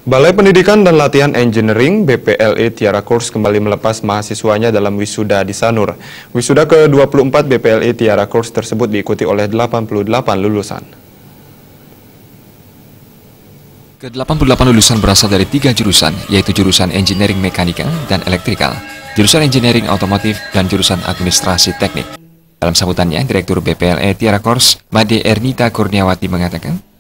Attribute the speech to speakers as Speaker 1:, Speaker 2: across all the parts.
Speaker 1: Balai Pendidikan dan Latihan Engineering (BPLE) Tiara Course kembali melepas mahasiswanya dalam wisuda di Sanur. Wisuda ke-24 BPLE Tiara Course tersebut diikuti oleh 88 lulusan.
Speaker 2: Ke-88 lulusan berasal dari 3 jurusan, yaitu jurusan Engineering Mekanikal dan Elektrikal, jurusan Engineering Otomotif, dan jurusan Administrasi Teknik. Dalam sambutannya, Direktur BPLE Tiara Course, Made Ernita Kurniawati mengatakan,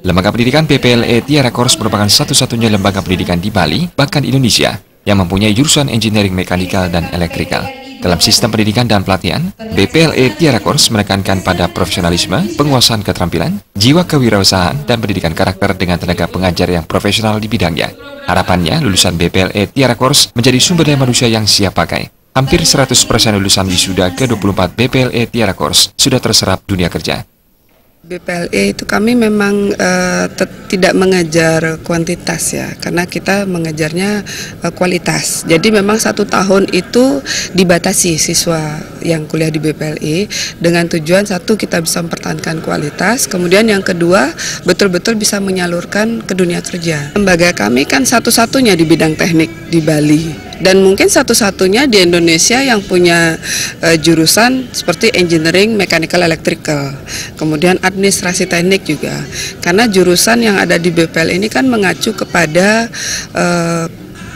Speaker 2: lembaga pendidikan BPLE Tiara Course merupakan satu-satunya lembaga pendidikan di Bali, bahkan Indonesia, yang mempunyai jurusan Engineering Mekanikal dan Elektrikal. Dalam sistem pendidikan dan pelatihan, BPLE Tiara Course menekankan pada profesionalisme, penguasaan keterampilan, jiwa kewirausahaan, dan pendidikan karakter dengan tenaga pengajar yang profesional di bidangnya. Harapannya, lulusan BPLE Tiara Course menjadi sumber daya manusia yang siap pakai. Hampir 100% lulusan wisuda ke-24 BPLE Tiara Course sudah terserap dunia kerja.
Speaker 3: BPLE itu kami memang tidak mengejar kuantitas ya, karena kita mengejarnya kualitas. Jadi memang 1 tahun itu dibatasi siswa yang kuliah di BPLE dengan tujuan satu kita bisa mempertahankan kualitas, kemudian yang kedua betul-betul bisa menyalurkan ke dunia kerja. Lembaga kami kan satu-satunya di bidang teknik di Bali. Dan mungkin satu-satunya di Indonesia yang punya jurusan seperti Engineering Mechanical Electrical, kemudian Administrasi Teknik juga. Karena jurusan yang ada di BPL ini kan mengacu kepada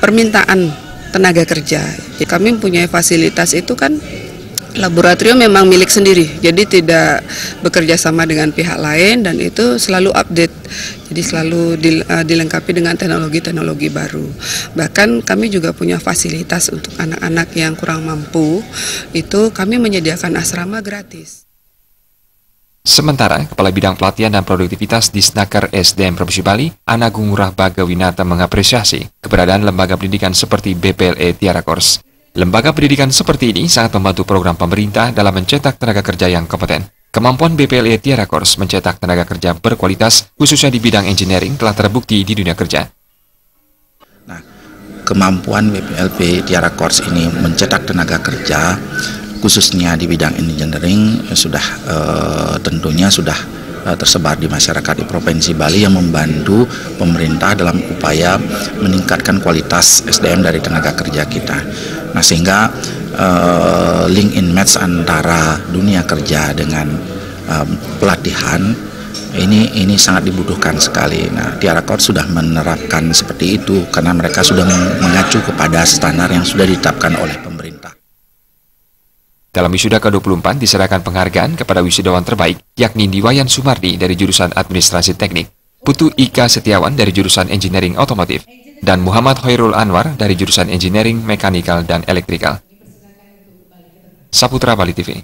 Speaker 3: permintaan tenaga kerja. Jadi kami mempunyai fasilitas itu kan laboratorium memang milik sendiri, jadi tidak bekerja sama dengan pihak lain dan itu selalu update, jadi selalu dilengkapi dengan teknologi-teknologi baru. Bahkan kami juga punya fasilitas untuk anak-anak yang kurang mampu, itu kami menyediakan asrama gratis.
Speaker 2: Sementara, Kepala Bidang Pelatihan dan Produktivitas di Snaker SDM Provinsi Bali, Anagung Rahbagawinata mengapresiasi keberadaan lembaga pendidikan seperti BPLE Tiara Course. Lembaga pendidikan seperti ini sangat membantu program pemerintah dalam mencetak tenaga kerja yang kompeten. Kemampuan BPLE Tiara Course mencetak tenaga kerja berkualitas, khususnya di bidang engineering, telah terbukti di dunia kerja.
Speaker 4: Nah, kemampuan BPLE Tiara Course ini mencetak tenaga kerja, khususnya di bidang engineering, tentunya sudah tersebar di masyarakat di Provinsi Bali yang membantu pemerintah dalam upaya meningkatkan kualitas SDM dari tenaga kerja kita. Nah, sehingga link in match antara dunia kerja dengan pelatihan ini sangat dibutuhkan sekali. Nah, Tiara Course sudah menerapkan seperti itu karena mereka sudah mengacu kepada standar yang sudah ditetapkan oleh pemerintah.
Speaker 2: Dalam wisuda ke-24 diserahkan penghargaan kepada wisudawan terbaik, yakni Diwayan Sumardi dari jurusan Administrasi Teknik, Putu Ika Setiawan dari jurusan Engineering Otomotif, dan Muhammad Khairul Anwar dari jurusan Engineering Mekanikal dan Elektrikal. Saputra Bali TV.